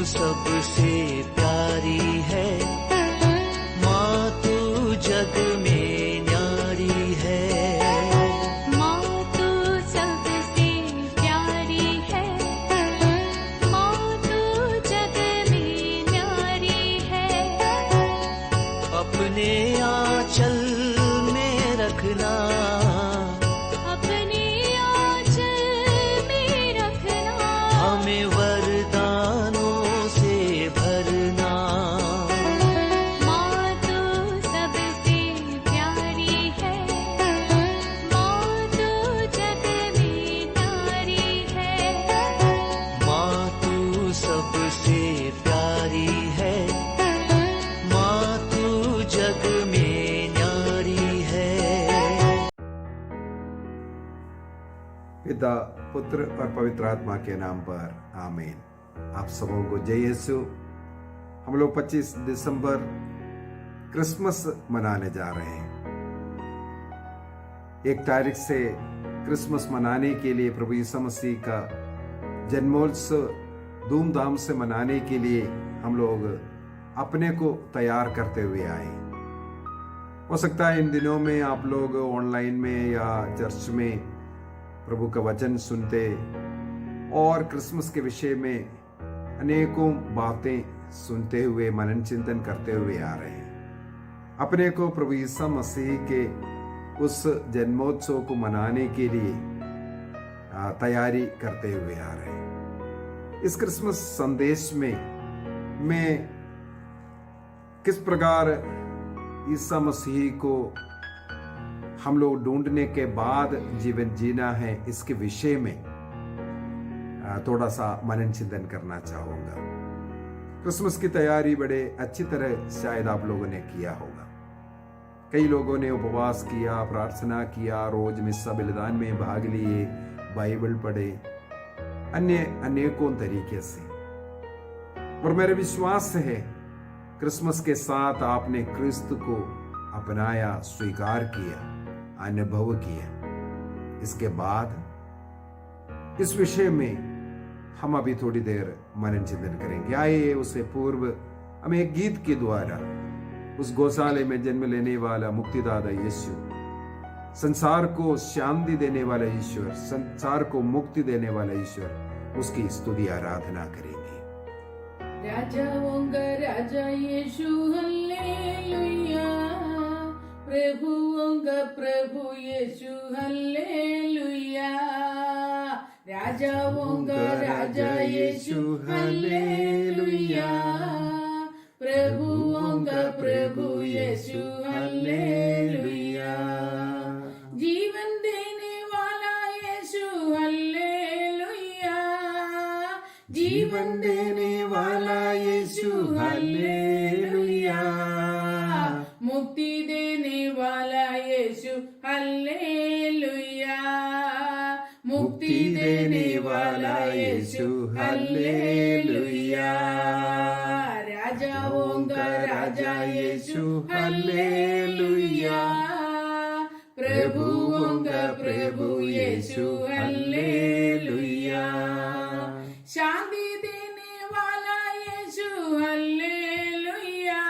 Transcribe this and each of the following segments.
सबसे प्यारी है, माँ तू जग में न्यारी है। माँ तू सबसे प्यारी है, माँ तू जग में न्यारी है। अपने आंचल में रखना, अपने आंचल में रखना, हमें वरदानों से भरना। माँ तू सबसे प्यारी है, माँ तू जग में न्यारी है। माँ तू सबसे प्यारी है, माँ तू जग में न्यारी है। पिता, पुत्र और पवित्र आत्मा के नाम पर आमीन। आप सबों को जय यीशु। हम लोग 25 दिसंबर क्रिसमस मनाने जा रहे हैं। 1 तारीख से क्रिसमस मनाने के लिए, प्रभु यीशु मसीह का जन्मोत्सव धूमधाम से मनाने के लिए हम लोग अपने को तैयार करते हुए आए। हो सकता है इन दिनों में आप लोग ऑनलाइन में या चर्च में प्रभु का वचन सुनते और क्रिसमस के विषय में अनेकों बातें सुनते हुए मनन चिंतन करते हुए आ रहे हैं। अपने को प्रभु यीशु मसीह के उस जन्मोत्सव को मनाने के लिए तैयारी करते हुए आ रहे हैं। इस क्रिसमस संदेश में मैं किस प्रकार यीशु मसीह को हम लोग ढूंढने के बाद जीवन जीना है, इसके विषय में थोड़ा सा मनन चिंतन करना चाहूंगा। क्रिसमस की तैयारी बड़े अच्छी तरह शायद आप लोगों ने किया होगा। कई लोगों ने उपवास किया, प्रार्थना किया, रोज मिस्सा बलिदान में भाग लिए, बाइबल पढ़े, अन्य अनेकों तरीके से। और मेरा विश्वास है क्रिसमस के साथ आपने क्रिस्त को अपनाया, स्वीकार किया, अनुभव किया। इसके बाद इस विषय में हम अभी थोड़ी देर मनन चिंतन करेंगे। आइए उससे पूर्व हम एक गीत के द्वारा उस गौशाले में जन्म लेने वाला मुक्तिदाता यीशु, संसार को शांति देने वाला ईश्वर, संसार को मुक्ति देने वाला ईश्वर, उसकी स्तुति आराधना करेंगे। राजाओं का राजा यीशु हल्लेलुया, प्रभुओं का प्रभु यीशु हल्लेलुया। राजाओं का राजा यीशु हल्लेलुया, प्रभुओं का प्रभु यीशु हल्लेलुया। जीवन देने वाला यीशु हल्लेलुया, जीवन देने वाला यीशु हल्लेलुया। मुक्ति देने वाला यीशु हल्लेलुया, मुक्ति देने वाला यीशु हल्लेलुया। राजाओं का राजा यीशु हल्लेलुया, प्रभुओं का प्रभु यीशु हल्लेलुया। शांति देने वाला यीशु हल्लेलुया,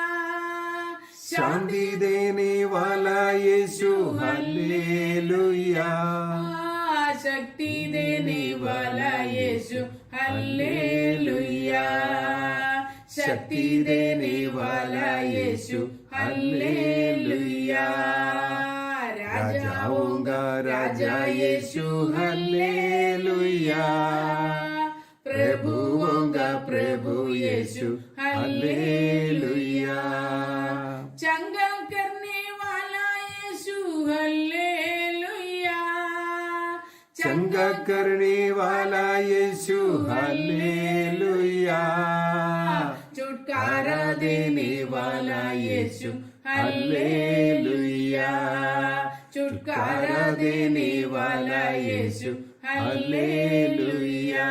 शांति देने वाला यीशु हल्लेलुया। शक्ति देने वाला यीशु हल्लेलुया, शक्ति देने वाला यीशु हल्लेलुया। राजाओं का राजा यीशु हल्लेलुया, प्रभुओं का प्रभु यीशु हल्लेलुया। चंगा करने वाला यीशु हल्लेलुया, चंगा करने वाला यीशु हल्लेलुया। छुटकारा देने वाला यीशु हल्लेलुया, छुटकारा देने वाला यीशु हल्लेलुया।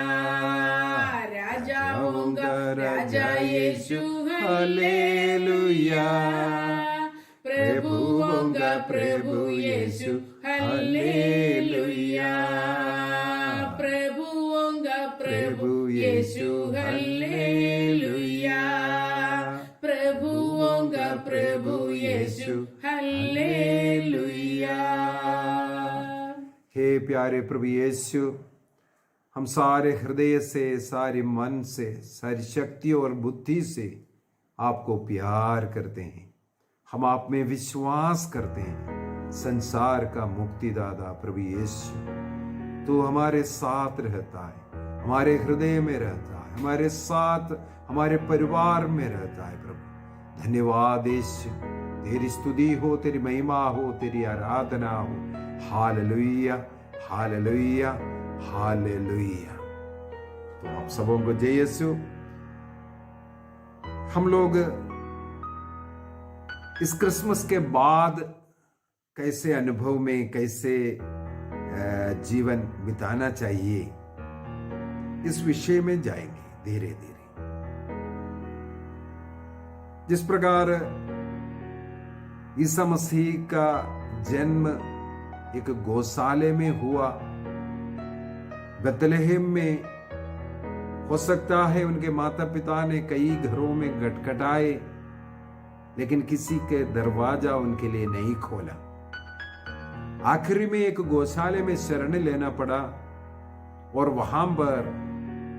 राजाओं का राजा यीशु हल्लेलुया, प्रभुओं का प्रभु यीशु हल्लेलुया, प्रभुओं का प्रभु यीशु हल्लेलुया। यीशु हालेलुया। हे प्यारे प्रभु यीशु, हम सारे हृदय से, सारे मन से, सारी शक्ति और बुद्धि से आपको प्यार करते हैं। हम आप में विश्वास करते हैं। संसार का मुक्तिदाता प्रभु यीशु, तू हमारे साथ रहता है, हमारे हृदय में रहता है, हमारे साथ, हमारे परिवार में रहता है। प्रभु धन्यवाद यीशु, तेरी स्तुति हो, तेरी महिमा हो, तेरी आराधना हो। Hallelujah, hallelujah, hallelujah. तो आप सबों को जय यीशु। हम लोग इस क्रिसमस के बाद कैसे अनुभव में, कैसे जीवन बिताना चाहिए, इस विषय में जाएंगे धीरे धीरे। जिस प्रकार ईसा मसीह का जन्म एक गौशाले में हुआ, बेथलेहम में, हो सकता है उनके माता पिता ने कई घरों में खटखटाए, लेकिन किसी के दरवाजा उनके लिए नहीं खोला। आखिरी में एक गौशाले में शरण लेना पड़ा और वहां पर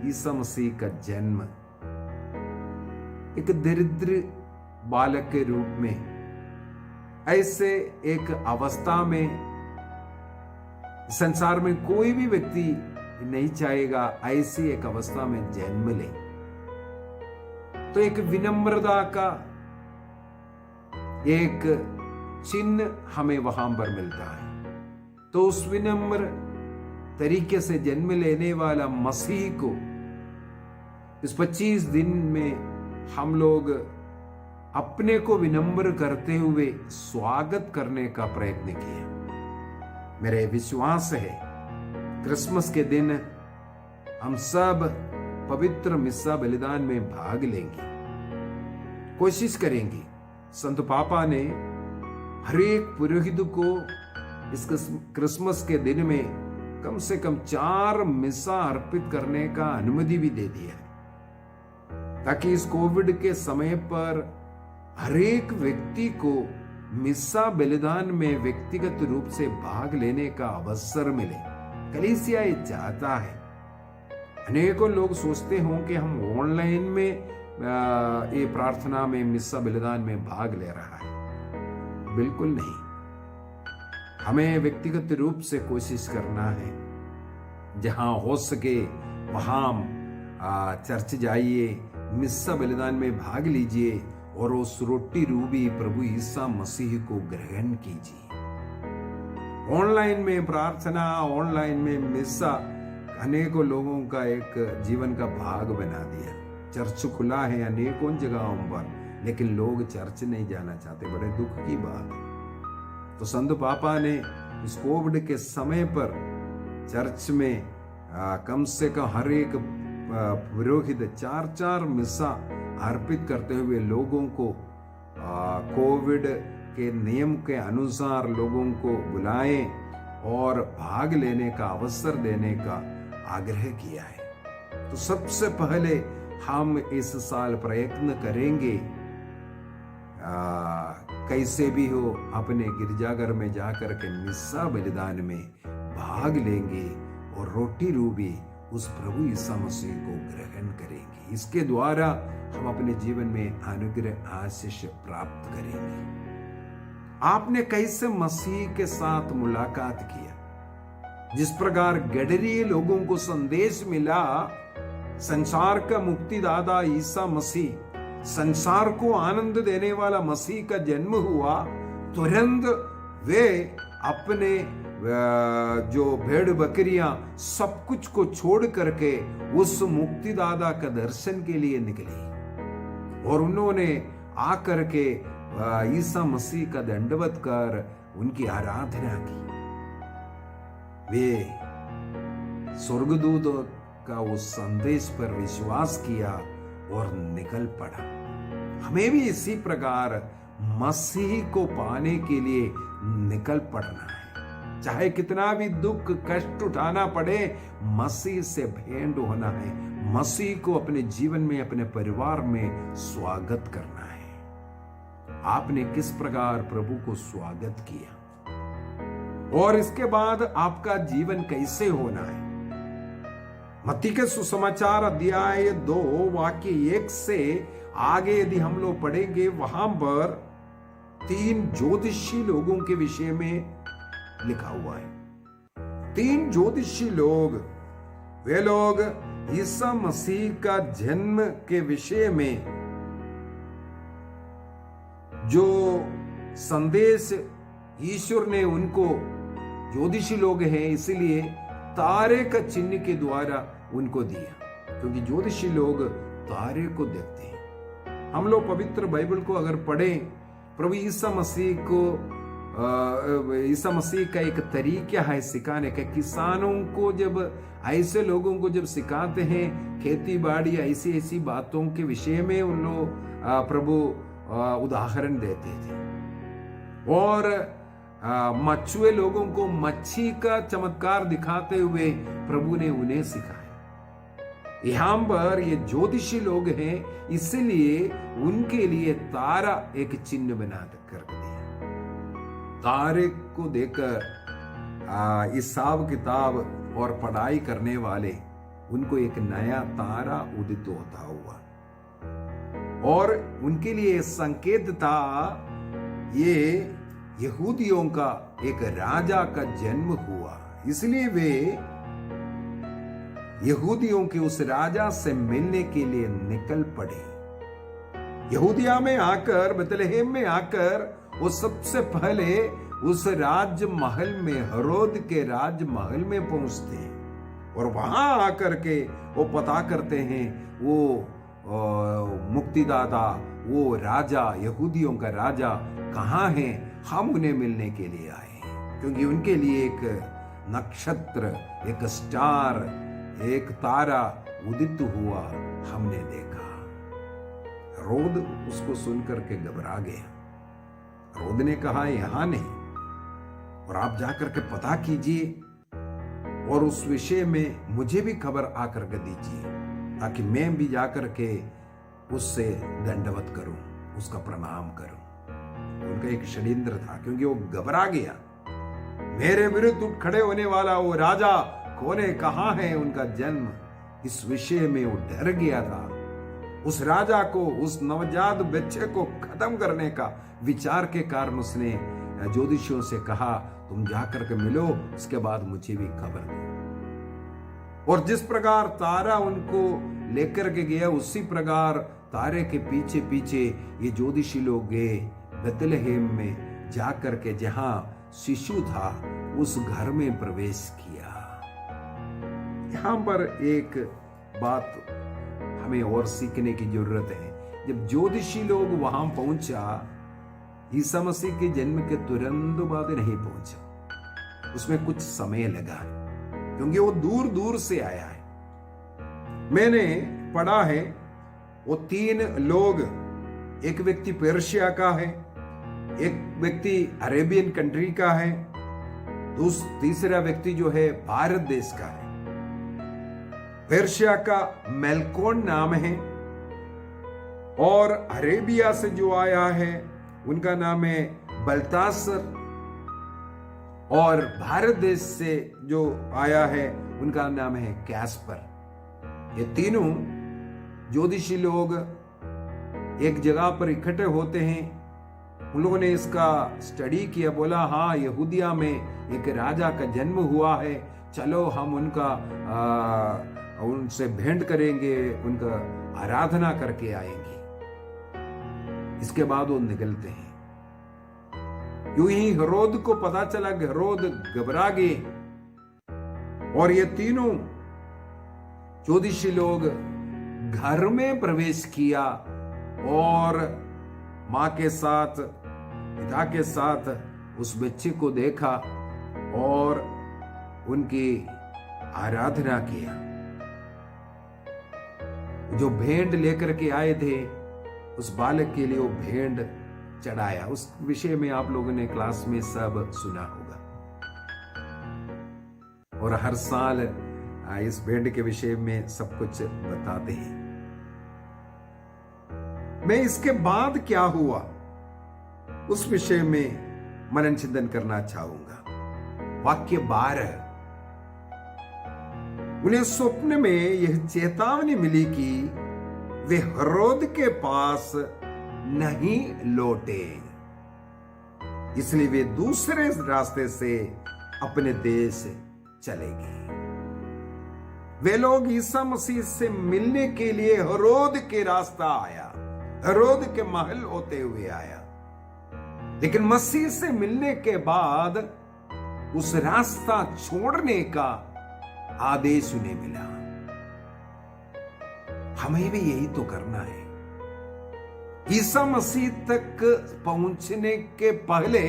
ईसा मसीह का जन्म एक दरिद्र बालक के रूप में, ऐसे एक अवस्था में संसार में कोई भी व्यक्ति नहीं चाहेगा ऐसी एक अवस्था में जन्म ले। तो एक विनम्रता का एक चिन्ह हमें वहां पर मिलता है। तो उस विनम्र तरीके से जन्म लेने वाला मसीह को इस 25 दिन में हम लोग अपने को विनम्र करते हुए स्वागत करने का प्रयत्न किया। मेरे विश्वास है क्रिसमस के दिन हम सब पवित्र मिस्सा बलिदान में भाग लेंगे, कोशिश करेंगे। संत पापा ने हर एक पुरोहित को इस क्रिसमस के दिन में कम से कम 4 मिस्सा अर्पित करने का अनुमति भी दे दिया है, ताकि इस कोविड के समय पर हर एक व्यक्ति को मिस्सा बलिदान में व्यक्तिगत रूप से भाग लेने का अवसर मिले। कलीसिया ये चाहता है। अनेकों लोग सोचते हों कि हम ऑनलाइन में ये प्रार्थना में, मिस्सा बलिदान में भाग ले रहा है। बिल्कुल नहीं, हमें व्यक्तिगत रूप से कोशिश करना है। जहां हो सके वहां चर्च जाइए, मिस्सा बलिदान में भाग लीजिए और उस रोटी रूबी प्रभु ईसा मसीह को ग्रहण कीजिए। ऑनलाइन में प्रार्थना, ऑनलाइन में मिस्सा अनेकों लोगों का एक जीवन का भाग बना दिया। चर्च खुला है अनेकों जगहों पर, लेकिन लोग चर्च नहीं जाना चाहते। बड़े दुख की बात है। तो संत पापा ने इस कोविड के समय पर चर्च में कम से कम हर एक पुरोहित 4-4 मिस्सा अर्पित करते हुए लोगों को कोविड के नियम के अनुसार लोगों को बुलाएं और भाग लेने का अवसर देने का आग्रह किया है। तो सबसे पहले हम इस साल प्रयत्न करेंगे, कैसे भी हो अपने गिरजाघर में जाकर के मिस्सा बलिदान में भाग लेंगे और रोटी रूबी उस प्रभु ईसा मसीह को ग्रहण करेंगे। इसके द्वारा हम अपने जीवन में अनुग्रह, आशीष प्राप्त करेंगे। आपने कैसे मसीह के साथ मुलाकात किया? जिस प्रकार गडरी लोगों को संदेश मिला, संसार का मुक्तिदाता ईसा मसीह, संसार को आनंद देने वाला मसीह का जन्म हुआ, तुरंत वे अपने जो भेड़ बकरियां सब कुछ को छोड़ करके उस मुक्तिदाता का दर्शन के लिए निकले और उन्होंने आकर के ईसा मसीह का दंडवत कर उनकी आराधना की। वे स्वर्गदूतों का उस संदेश पर विश्वास किया और निकल पड़ा। हमें भी इसी प्रकार मसीह को पाने के लिए निकल पड़ना है। चाहे कितना भी दुख कष्ट उठाना पड़े, मसीह से भेंट होना है, मसीह को अपने जीवन में, अपने परिवार में स्वागत करना है। आपने किस प्रकार प्रभु को स्वागत किया और इसके बाद आपका जीवन कैसे होना है। मत्ती के सुसमाचार अध्याय 2 वाक्य 1 से आगे यदि हम लोग पढ़ेंगे, वहां पर 3 ज्योतिषी लोगों के विषय में लिखा हुआ है। 3 ज्योतिषी लोग, वे लोग ईसा मसीह का जन्म के विषय में जो संदेश ईश्वर ने उनको, ज्योतिषी लोग हैं इसलिए तारे का चिन्ह के द्वारा उनको दिया, क्योंकि ज्योतिषी लोग तारे को देखते हैं। हम लोग पवित्र बाइबल को अगर पढ़ें, प्रभु ईसा मसीह का एक तरीका है सिखाने का। किसानों को जब, ऐसे लोगों को जब सिखाते हैं खेती बाड़ी ऐसी ऐसी बातों के विषय में, उन लोग प्रभु उदाहरण देते थे। और मछुए लोगों को मच्छी का चमत्कार दिखाते हुए प्रभु ने उन्हें सिखाया। यहां पर ये ज्योतिषी लोग हैं, इसलिए उनके लिए तारा एक चिन्ह बना कर दिया। तारे को देखकर हिसाब किताब और पढ़ाई करने वाले, उनको एक नया तारा उदित होता हुआ और उनके लिए संकेत था, ये यहूदियों का एक राजा का जन्म हुआ। इसलिए वे यहूदियों के उस राजा से मिलने के लिए निकल पड़े। यहूदिया में आकर, बेतलहम में आकर वो सबसे पहले उस राज महल में, हेरोद के राज महल में पहुंचते हैं और वहां आकर के वो पता करते हैं वो मुक्तिदाता, वो राजा, यहूदियों का राजा कहाँ है। हम उन्हें मिलने के लिए आए हैं, क्योंकि उनके लिए एक नक्षत्र, एक स्टार, एक तारा उदित हुआ हमने देखा। हेरोद उसको सुनकर के घबरा गया। हेरोद ने कहा, यहां नहीं, और आप जाकर के पता कीजिए और उस विषय में मुझे भी खबर आकर के दीजिए, ताकि मैं भी जाकर के उससे दंडवत करूं, उसका प्रणाम करूं। उनका एक षड्यंत्र था, क्योंकि वो घबरा गया। मेरे विरुद्ध उठ खड़े होने वाला वो राजा कौन है, कहां है उनका जन्म, इस विषय में वो डर गया था। उस राजा को, उस नवजात बच्चे को खत्म करने का विचार के कारण उसने ज्योतिषियों से कहा, तुम जाकर के मिलो, उसके बाद मुझे भी खबर दो। और जिस प्रकार तारा उनको लेकर के गया, उसी प्रकार तारे के पीछे पीछे ये ज्योतिषी लोग गए बेतलहम में, जाकर के जहां शिशु था उस घर में प्रवेश किया। यहां पर एक बात हमें और सीखने की जरूरत है। जब ज्योतिषी लोग वहां पहुंचा, ईसा मसीह के जन्म के तुरंत बाद नहीं पहुंचा, उसमें कुछ समय लगा, क्योंकि वो दूर दूर से आया है। मैंने पढ़ा है वो 3 लोग, एक व्यक्ति पर्शिया का है, एक व्यक्ति अरेबियन कंट्री का है, तीसरा व्यक्ति जो है भारत देश का है। पर्शिया का मेलकोन नाम है और अरेबिया से जो आया है उनका नाम है बल्तासर, और भारत देश से जो आया है उनका नाम है कैस्पर। ये तीनों ज्योतिषी लोग एक जगह पर इकट्ठे होते हैं। उन लोगों ने इसका स्टडी किया, बोला हाँ यहूदिया में एक राजा का जन्म हुआ है, चलो हम उनसे भेंट करेंगे, उनका आराधना करके आएंगे। इसके बाद वो निकलते हैं। यूं ही हेरोद को पता चला, हेरोद घबरा गए और ये तीनों ज्योतिषी लोग घर में प्रवेश किया और मां के साथ, पिता के साथ उस बच्चे को देखा और उनकी आराधना किया। जो भेंट लेकर के आए थे उस बालक के लिए वो भेंट चढ़ाया। उस विषय में आप लोगों ने क्लास में सब सुना होगा और हर साल इस भेंट के विषय में सब कुछ बताते हैं। मैं इसके बाद क्या हुआ, उस विषय में मनन चिंतन करना चाहूंगा। वाक्य 12, उन्हें स्वप्न में यह चेतावनी मिली कि वे हेरोद के पास नहीं लौटे, इसलिए वे दूसरे रास्ते से अपने देश चले गए। वे लोग ईसा मसीह से मिलने के लिए हेरोद के रास्ता आया, हेरोद के महल होते हुए आया, लेकिन मसीह से मिलने के बाद उस रास्ता छोड़ने का आदेश उन्हें मिला। हमें भी यही तो करना है। ईसा मसीह तक पहुंचने के पहले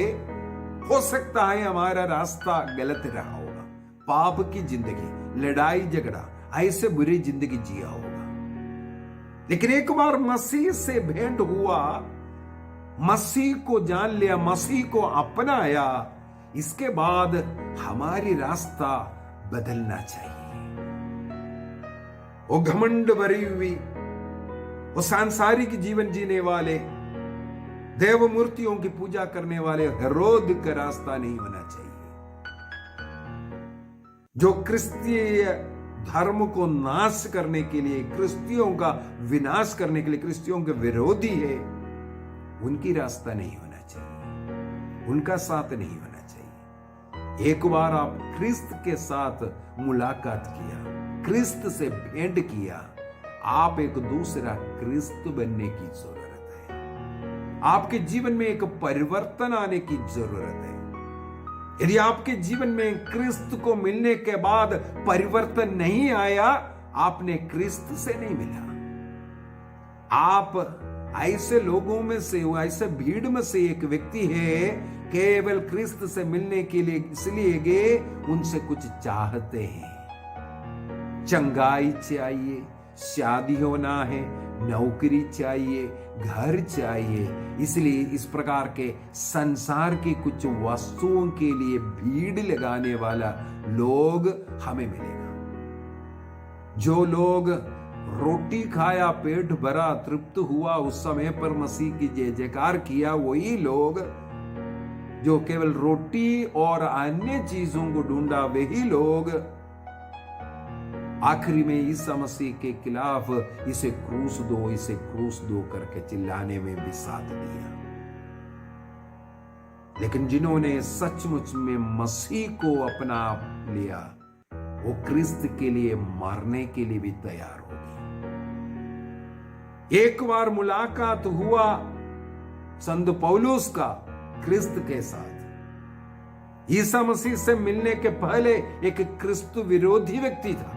हो सकता है हमारा रास्ता गलत रहा होगा, पाप की जिंदगी, लड़ाई झगड़ा, ऐसे बुरी जिंदगी जिया होगा। लेकिन एक बार मसीह से भेंट हुआ, मसीह को जान लिया, मसीह को अपनाया, इसके बाद हमारी रास्ता बदलना चाहिए। वो घमंड भरी हुई, वो सांसारिक जीवन जीने वाले, देव मूर्तियों की पूजा करने वाले हेरोद का रास्ता नहीं होना चाहिए। जो क्रिस्तीय धर्म को नाश करने के लिए, क्रिस्तियों का विनाश करने के लिए, क्रिस्तियों के विरोधी है, उनकी रास्ता नहीं होना चाहिए, उनका साथ नहीं होना चाहिए। एक बार आप क्रिस्त के साथ मुलाकात किया, क्रिस्त से भेंट किया, आप एक दूसरा क्रिस्त बनने की जरूरत है। आपके जीवन में एक परिवर्तन आने की जरूरत है। यदि आपके जीवन में क्रिस्त को मिलने के बाद परिवर्तन नहीं आया, आपने क्रिस्त से नहीं मिला। आप ऐसे लोगों में से, ऐसे भीड़ में से एक व्यक्ति है, केवल क्रिस्त से मिलने के लिए इसलिए गए, उनसे कुछ चाहते हैं, चंगाई चाहिए, शादी होना है, नौकरी चाहिए, घर चाहिए, इसलिए इस प्रकार के संसार की कुछ वस्तुओं के लिए भीड़ लगाने वाला लोग हमें मिलेगा। जो लोग रोटी खाया, पेट भरा, तृप्त हुआ, उस समय पर मसीह की जय जयकार किया, वही लोग जो केवल रोटी और अन्य चीजों को ढूंढा, वही लोग आखिरी में ईसा मसीह के खिलाफ इसे क्रूस दो, इसे क्रूस दो करके चिल्लाने में भी साथ दिया। लेकिन जिन्होंने सचमुच में मसीह को अपना लिया, वो क्रिस्त के लिए मरने के लिए भी तैयार हो गए। एक बार मुलाकात हुआ संत पौलुस का क्रिस्त के साथ। ईसा मसीह से मिलने के पहले एक क्रिस्त विरोधी व्यक्ति था,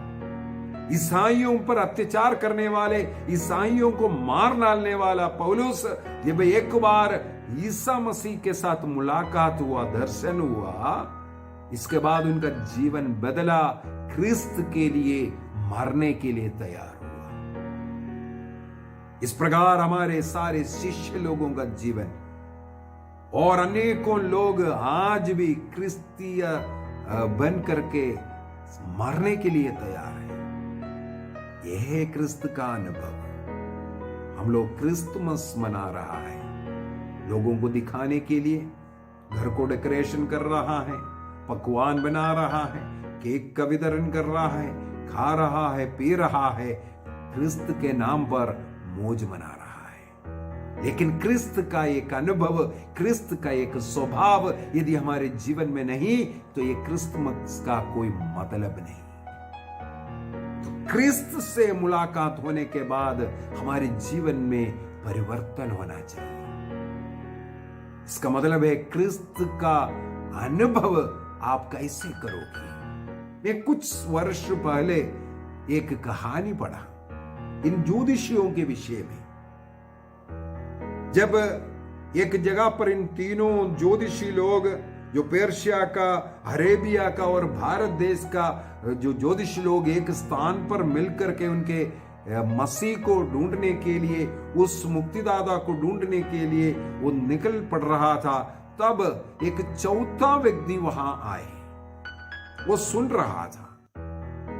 ईसाइयों पर अत्याचार करने वाले, ईसाइयों को मार डालने वाला पौलुस। जब एक बार ईसा मसीह के साथ मुलाकात हुआ, दर्शन हुआ, इसके बाद उनका जीवन बदला, क्रिस्त के लिए मरने के लिए तैयार हुआ। इस प्रकार हमारे सारे शिष्य लोगों का जीवन और अनेकों लोग आज भी क्रिस्तीय बन करके मरने के लिए तैयार है। यह है क्रिस्त का अनुभव। हम लोग क्रिसमस मना रहा है, लोगों को दिखाने के लिए घर को डेकोरेशन कर रहा है, पकवान बना रहा है, केक का वितरण कर रहा है, खा रहा है, पी रहा है, क्रिस्त के नाम पर मौज मना रहा है। लेकिन क्रिस्त का एक अनुभव, क्रिस्त का एक स्वभाव यदि हमारे जीवन में नहीं, तो ये क्रिसमस का कोई मतलब नहीं। क्रिस्त से मुलाकात होने के बाद हमारे जीवन में परिवर्तन होना चाहिए। इसका मतलब है क्रिस्त का अनुभव आप कैसे करोगे। मैं कुछ वर्ष पहले एक कहानी पढ़ा इन ज्योतिषियों के विषय में। जब एक जगह पर इन तीनों ज्योतिषी लोग, जो पर्शिया का, अरेबिया का और भारत देश का जो ज्योतिष लोग एक स्थान पर मिलकर के उनके मसीह को ढूंढने के लिए, उस मुक्तिदाता को ढूंढने के लिए वो निकल पड़ रहा था, तब एक चौथा व्यक्ति वहां आए। वो सुन रहा था,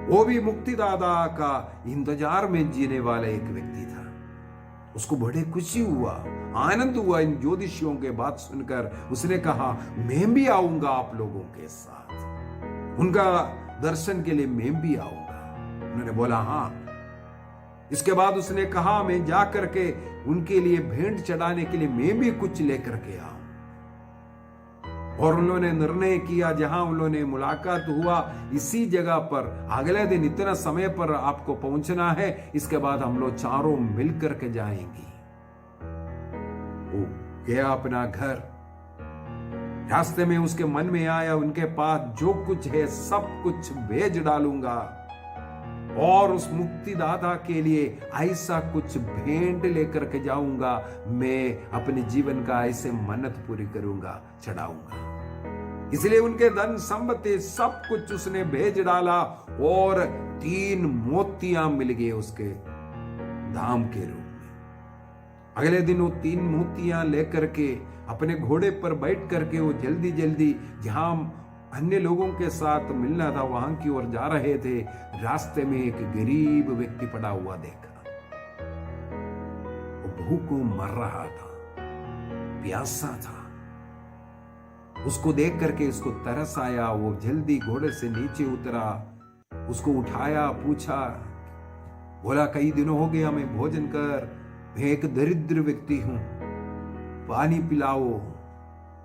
वो भी मुक्तिदाता का इंतजार में जीने वाला एक व्यक्ति था। उसको बड़े खुशी हुआ, आनंद हुआ इन ज्योतिषियों के बात सुनकर। उसने कहा मैं भी आऊंगा आप लोगों के साथ, उनका दर्शन के लिए मैं भी आऊंगा। उन्होंने बोला हाँ। इसके बाद उसने कहा मैं जा करके उनके लिए भेंट चढ़ाने के लिए मैं भी कुछ लेकर के आऊं। और उन्होंने निर्णय किया जहां उन्होंने मुलाकात हुआ इसी जगह पर अगले दिन इतना समय पर आपको पहुंचना है, इसके बाद हम लोग चारों मिल करके जाएंगे। वो गया अपना घर। रास्ते में उसके मन में आया उनके पास जो कुछ है सब कुछ भेज डालूंगा और उस मुक्तिदाता के लिए ऐसा कुछ भेंट लेकर के जाऊंगा, मैं अपने जीवन का ऐसे मन्नत पूरी करूंगा, चढ़ाऊंगा। इसलिए उनके धन संपत्ति सब कुछ उसने भेज डाला और 3 मोतियां मिल गए उसके दाम के रूप में। अगले दिन वो 3 मोतियां लेकर के अपने घोड़े पर बैठ करके वो जल्दी जल्दी जहां अन्य लोगों के साथ मिलना था वहां की ओर जा रहे थे। रास्ते में एक गरीब व्यक्ति पड़ा हुआ देखा, वो भूखों मर रहा था, प्यासा था। उसको देख करके उसको तरस आया। वो जल्दी घोड़े से नीचे उतरा, उसको उठाया, पूछा, बोला कई दिनों हो गया मैं भोजन कर, मैं एक दरिद्र व्यक्ति हूं, पानी पिलाओ।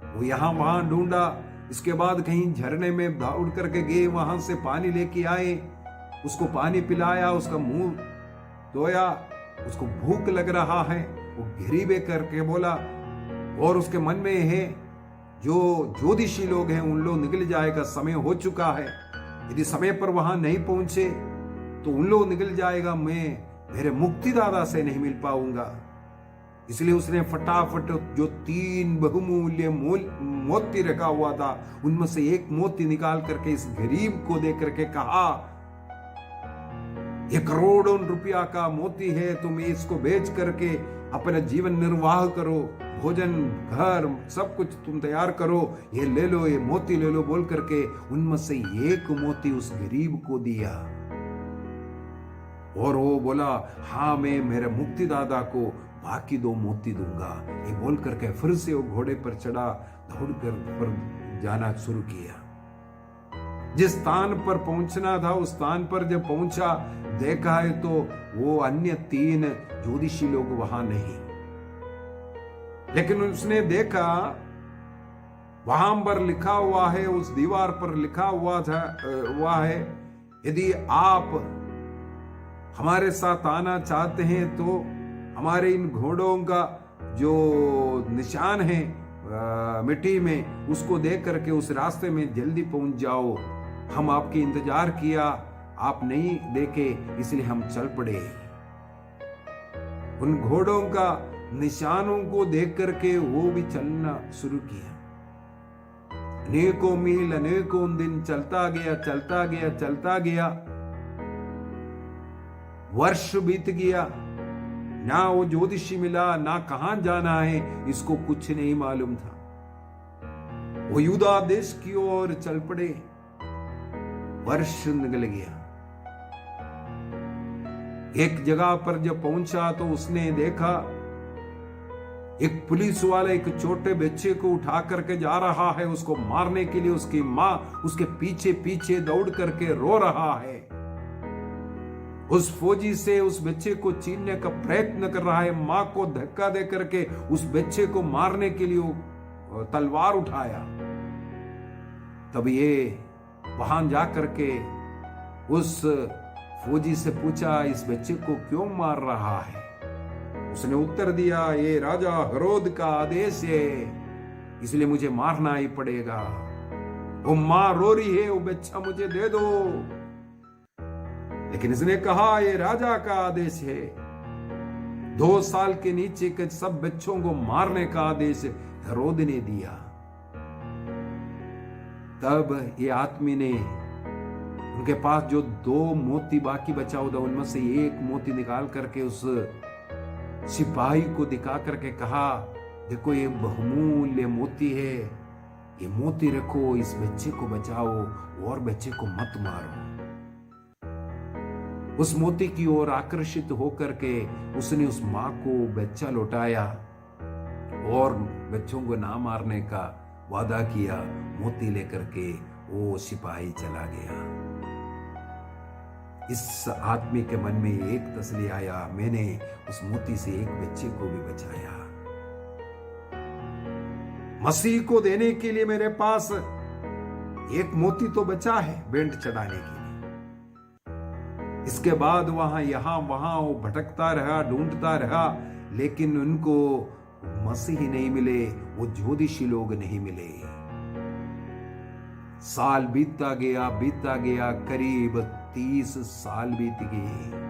वो यहां वहां ढूंढा, इसके बाद कहीं झरने में दौड़ करके गए, वहां से पानी लेके आए, उसको पानी पिलाया, उसका मुंह धोया। उसको भूख लग रहा है, वो गरीबे करके बोला। और उसके मन में है जो ज्योतिषी लोग हैं उन लोग निकल जाएगा, समय हो चुका है, यदि समय पर वहां नहीं पहुंचे तो उन लोग निकल जाएगा, मैं मेरे मुक्तिदाता से नहीं मिल पाऊंगा। इसलिए उसने फटाफट जो 3 बहुमूल्य मोती रखा हुआ था उनमें से एक मोती निकाल करके इस गरीब को दे करके कहा, ये करोड़ों रुपया का मोती है, तुम इसको बेच करके अपना जीवन निर्वाह करो, भोजन घर सब कुछ तुम तैयार करो, ये ले लो, ये मोती ले लो बोल करके उनमें से एक मोती उस गरीब को दिया। और वो बोला हाँ मैं मेरे मुक्तिदाता को बाकी 2 मोती दूंगा। ये बोल करके फिर से वो घोड़े पर चढ़ा, दौड़ कर पर जाना शुरू किया। जिस स्थान पर पहुंचना था उस स्थान पर जब पहुंचा, देखा है तो वो अन्य 3 ज्योतिषी लोग वहां नहीं, लेकिन उसने देखा वहां पर लिखा हुआ है, उस दीवार पर लिखा हुआ है, यदि आप हमारे साथ आना चाहते हैं तो हमारे इन घोड़ों का जो निशान है मिट्टी में उसको देख करके उस रास्ते में जल्दी पहुंच जाओ। हम आपके इंतजार किया, आप नहीं देखे, इसलिए हम चल पड़े। उन घोड़ों का निशानों को देख करके वो भी चलना शुरू किया। अनेकों मील अनेकों दिन चलता गया, चलता गया, चलता गया। वर्ष बीत गया, ना वो ज्योतिषी मिला, ना कहां जाना है, इसको कुछ नहीं मालूम था। वो यूदा देश की ओर चल पड़े। वर्ष निकल गया। एक जगह पर जब पहुंचा तो उसने देखा एक पुलिस वाला एक छोटे बच्चे को उठा करके जा रहा है, उसको मारने के लिए। उसकी मां उसके पीछे पीछे दौड़ करके रो रहा है। उस फौजी से उस बच्चे को छीनने का प्रयत्न कर रहा है। मां को धक्का दे करके उस बच्चे को मारने के लिए तलवार उठाया। तब ये वहां जा करके उस फौजी से पूछा, इस बच्चे को क्यों मार रहा है? उसने उत्तर दिया, ये राजा हेरोद का आदेश है, इसलिए मुझे मारना ही पड़ेगा। वो मां रो रही है, वो बच्चा मुझे दे दो। लेकिन इसने कहा, ये राजा का आदेश है, 2 साल के नीचे के सब बच्चों को मारने का आदेश हेरोद ने दिया। तब ये आदमी ने उनके पास जो 2 मोती बाकी बचा हुआ था उनमें से एक मोती निकाल करके उस सिपाही को दिखा करके कहा, देखो ये बहुमूल्य मोती है, ये मोती रखो, इस बच्चे को बचाओ और बच्चे को मत मारो। उस मोती की ओर आकर्षित होकर के उसने उस मां को बच्चा लौटाया और बच्चों को ना मारने का वादा किया। मोती लेकर के वो सिपाही चला गया। इस आदमी के मन में एक तसल्ली आया, मैंने उस मोती से एक बच्चे को भी बचाया। मसीह को देने के लिए मेरे पास एक मोती तो बचा है बेंट चढ़ाने के लिए। इसके बाद वहां यहां वहां वो भटकता रहा, ढूंढता रहा, लेकिन उनको मसीह नहीं मिले, वो ज्योतिषी लोग नहीं मिले। साल बीतता गया, करीब 30 साल बीत गए।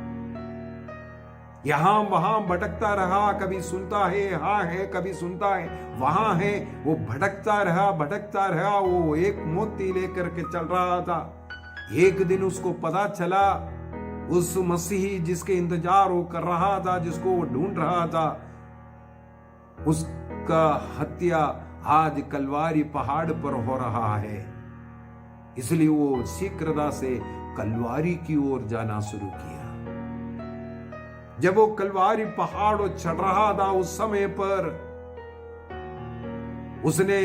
यहां वहां भटकता रहा, कभी सुनता है हाँ है, कभी सुनता है वहां है। वो भटकता रहा, वो एक मोती लेकर के चल रहा था। एक दिन उसको पता चला, उस मसीही जिसके इंतजार वो कर रहा था, जिसको वो ढूंढ रहा था, उसका हत्या आज कलवारी पहाड़ पर हो रहा है। इसलिए वो शीघ्रता से कलवारी की ओर जाना शुरू किया। जब वो कलवारी पहाड़ चढ़ रहा था, उस समय पर उसने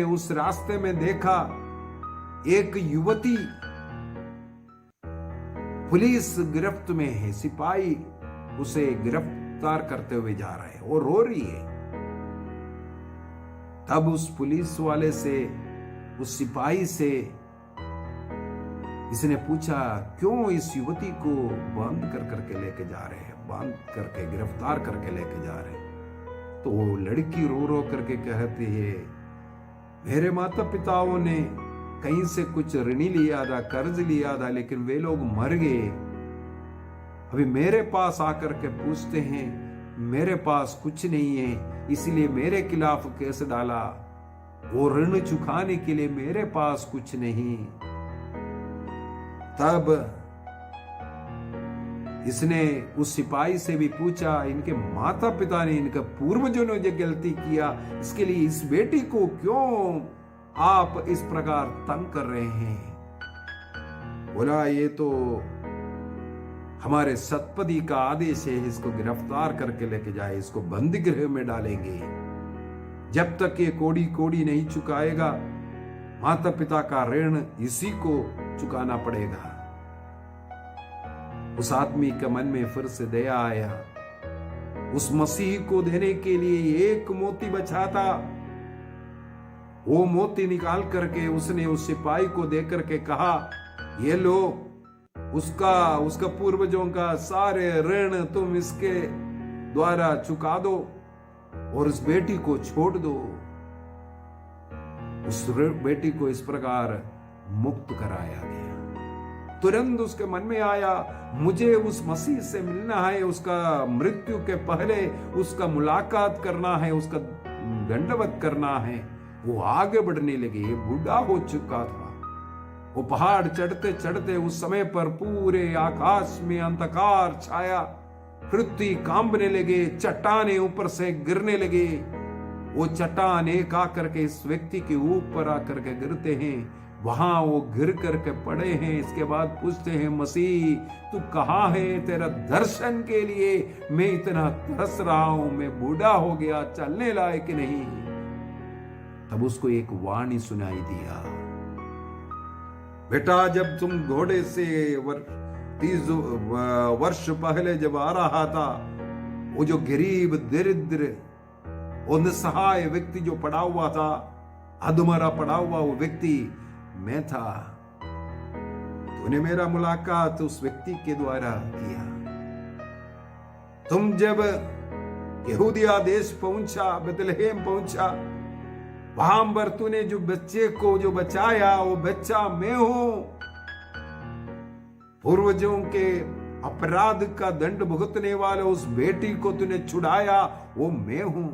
उस रास्ते में देखा एक युवती पुलिस गिरफ्त में है। सिपाही उसे गिरफ्तार करते हुए जा रहे हैं और रो रही है। तब उस पुलिस वाले से, उस सिपाही से इसने पूछा, क्यों इस युवती को बांध करके लेके जा रहे हैं, बांध करके गिरफ्तार करके लेके जा रहे हैं। तो वो लड़की रो रो करके कहती है, मेरे माता पिताओं ने कहीं से कुछ ऋण लिया था, कर्ज लिया था, लेकिन वे लोग मर गए। अभी मेरे पास आकर के पूछते हैं, मेरे पास कुछ नहीं है, इसलिए मेरे खिलाफ केस डाला। वो ऋण चुकाने के लिए मेरे पास कुछ नहीं। तब इसने उस सिपाही से भी पूछा, इनके माता पिता ने, इनके पूर्वजों ने जो गलती किया, इसके लिए इस बेटी को क्यों आप इस प्रकार तंग कर रहे हैं? बोला, ये तो हमारे सतपति का आदेश है, इसको गिरफ्तार करके लेके जाए, इसको बंदी गृह में डालेंगे। जब तक ये कोड़ी नहीं चुकाएगा, माता पिता का ऋण इसी को चुकाना पड़ेगा। उस आदमी के मन में फिर से दया आया। उस मसीह को देने के लिए एक मोती बचा था। वो मोती निकाल करके उसने उस सिपाही को दे करके कहा, ये लो, उसका पूर्वजों का सारे ऋण तुम इसके द्वारा चुका दो और उस बेटी को छोड़ दो। उस बेटी को इस प्रकार मुक्त कराया गया। तुरंत उसके मन में आया, मुझे उस मसीह से मिलना है, उसका मृत्यु के पहले उसका मुलाकात करना है, उसका दंडवत करना है। वो आगे बढ़ने लगे, बूढ़ा हो चुका था। वो पहाड़ चढ़ते चढ़ते उस समय पर पूरे आकाश में अंधकार छाया, पृथ्वी कांपने लगे, चट्टाने ऊपर से गिरने लगे। वो चट्टान एक आकर के इस व्यक्ति के ऊपर आकर के गिरते हैं, वहां वो गिर करके पड़े हैं। इसके बाद पूछते हैं, मसीह तू कहाँ है? तेरा दर्शन के लिए मैं इतना तरस रहा हूं, मैं बूढ़ा हो गया, चलने लायक नहीं। तब उसको एक वाणी सुनाई दिया, बेटा जब तुम घोड़े से 30 वर्ष पहले जब आ रहा था, वो जो गरीब दरिद्र और निसहाय व्यक्ति जो पड़ा हुआ था, अधमरा पड़ा हुआ वो व्यक्ति मैं था। तूने मेरा मुलाकात उस व्यक्ति के द्वारा किया। तुम जब यहूदिया देश पहुंचा, बेथलेहम पहुंचा, वहां पर तूने जो बच्चे को जो बचाया, वो बच्चा मैं हूं। पूर्वजों के अपराध का दंड भुगतने वाले उस बेटी को तूने छुड़ाया, वो मैं हूं।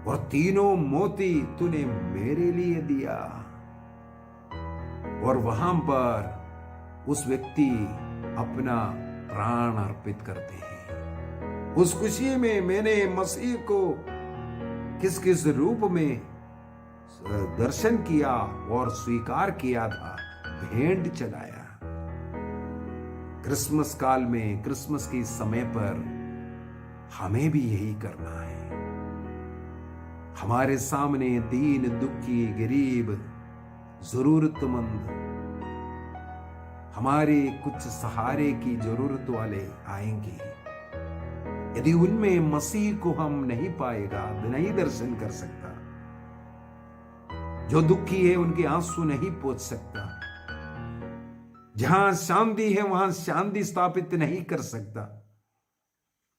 और तीनों मोती तूने मेरे लिए दिया। और वहां पर उस व्यक्ति अपना प्राण अर्पित करते हैं। उस खुशी में मैंने मसीह को किस किस रूप में दर्शन किया और स्वीकार किया था, भेंट चढ़ाया। क्रिसमस काल में, क्रिसमस के समय पर हमें भी यही करना है। हमारे सामने दीन, दुखी, गरीब, जरूरतमंद, हमारे कुछ सहारे की जरूरत वाले आएंगे। यदि उनमें मसीह को हम नहीं पाएगा, नहीं दर्शन कर सकता, जो दुखी है उनके आंसू नहीं पोंछ सकता, जहां शांति है वहां शांति स्थापित नहीं कर सकता,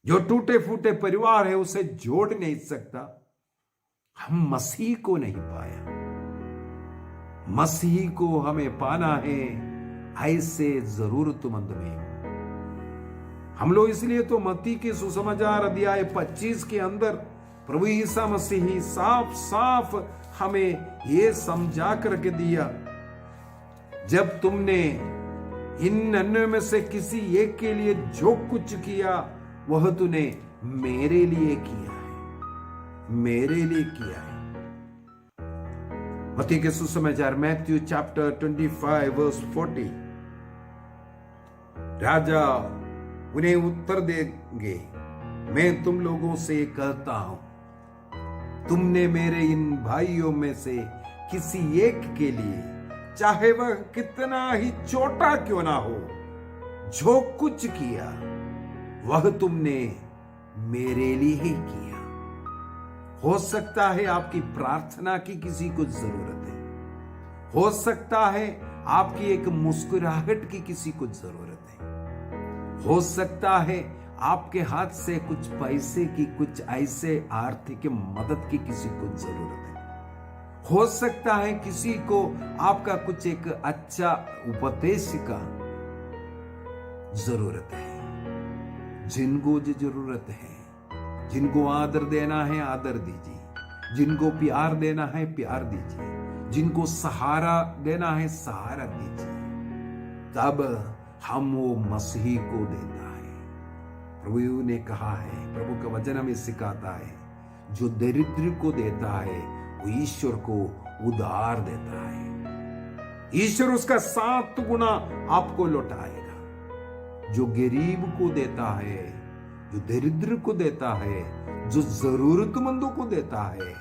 जो टूटे फूटे परिवार है उसे जोड़ नहीं सकता, हम मसीह को नहीं पाया। मसीह को हमें पाना है ऐसे जरूरतमंद में। हम लोग इसलिए तो मत्ती के सुसमाचार अध्याय 25 के अंदर प्रभु ईसा मसीह साफ साफ हमें ये समझा करके दिया, जब तुमने इन अन्यों में से किसी एक के लिए जो कुछ किया वह तूने मेरे लिए किया है, मेरे लिए किया है। मत्ती के सुसमाचार मैथ्यू चैप्टर 25 वर्स 40। राजा उन्हें उत्तर देंगे, मैं तुम लोगों से कहता हूं, तुमने मेरे इन भाइयों में से किसी एक के लिए, चाहे वह कितना ही छोटा क्यों ना हो, जो कुछ किया वह तुमने मेरे लिए ही किया। हो सकता है आपकी प्रार्थना की किसी को जरूरत है, हो सकता है आपकी एक मुस्कुराहट की किसी को जरूरत है, हो सकता है आपके हाथ से कुछ पैसे की, कुछ ऐसे आर्थिक मदद की किसी को जरूरत है, हो सकता है किसी को आपका कुछ एक अच्छा उपदेश का जरूरत है। जिनको जो जरूरत है, जिनको आदर देना है आदर दीजिए, जिनको प्यार देना है प्यार दीजिए, जिनको सहारा देना है सहारा दीजिए, तब हम वो मसीह को देता है। प्रभु ने कहा है, प्रभु का वचन हमें सिखाता है, जो दरिद्र को देता है वो ईश्वर को उधार देता है, ईश्वर उसका 7 गुना आपको लौटाएगा। जो गरीब को देता है, जो दरिद्र को देता है, जो जरूरतमंदों को देता है,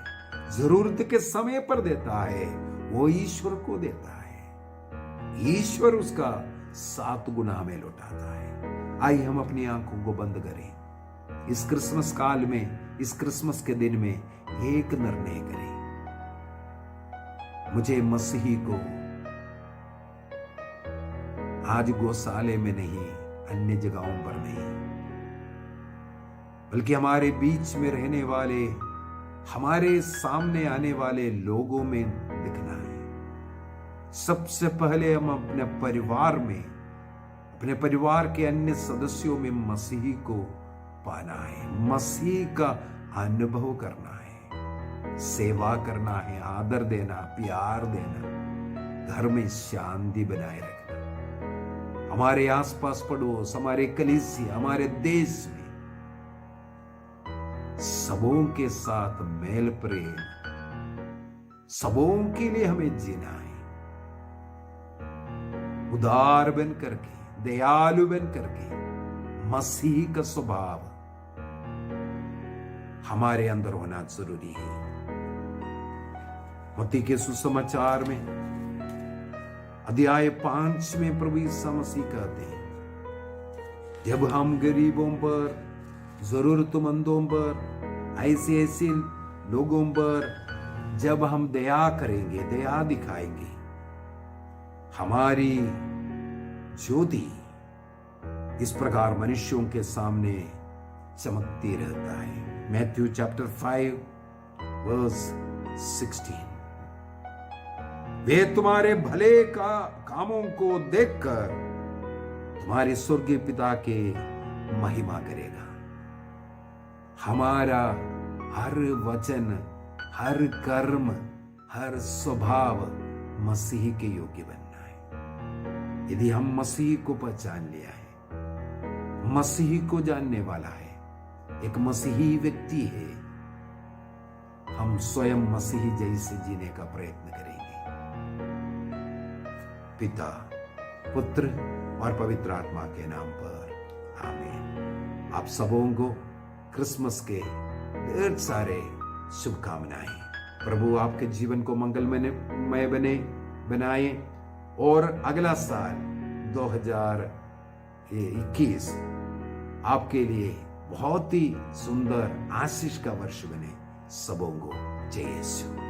जरूरत के समय पर देता है, वो ईश्वर को देता है। ईश्वर उसका 7 गुना हमें लौटाता है। आइए हम अपनी आंखों को बंद करें। इस क्रिसमस काल में, इस क्रिसमस के दिन में एक निर्णय करें, मुझे मसीह को आज गौशाले में नहीं, अन्य जगहों पर नहीं, बल्कि हमारे बीच में रहने वाले, हमारे सामने आने वाले लोगों में दिखना है। सबसे पहले हम अपने परिवार में, अपने परिवार के अन्य सदस्यों में मसीह को पाना है, मसीह का अनुभव करना है, सेवा करना है, आदर देना, प्यार देना, घर में शांति बनाए रखना, हमारे आसपास पड़ोस, हमारे कलीसिया, हमारे देश में सबों के साथ मेल प्रेम, सबों के लिए हमें जीना है, उदार बन करके, दयालु बन करके। मसीह का स्वभाव हमारे अंदर होना जरूरी है। मत्ती के सुसमाचार में अध्याय 5 में प्रभु यीशु मसीह कहते हैं, जब हम गरीबों पर, जरूरतमंदों पर, ऐसे ऐसे लोगों पर जब हम दया करेंगे, दया दिखाएंगे, हमारी ज्योति इस प्रकार मनुष्यों के सामने चमकती रहता है। Matthew chapter 5 verse 16। वे तुम्हारे भले कामों को देखकर तुम्हारे स्वर्गीय पिता के महिमा करेगा। हमारा हर वचन, हर कर्म, हर स्वभाव मसीह के योग्य बनना है। यदि हम मसीह को पहचान लिया है, मसीह को जानने वाला है, एक मसीही व्यक्ति है, हम स्वयं मसीह जैसे जीने का प्रयत्न करेंगे। पिता, पुत्र और पवित्र आत्मा के नाम पर आमीन। आप सबों को क्रिसमस के ढेर सारे शुभकामनाएं। प्रभु आपके जीवन को मंगलमय बनाए और अगला साल 2021 आपके लिए बहुत ही सुंदर आशीष का वर्ष बने। सबों को जय यीशु।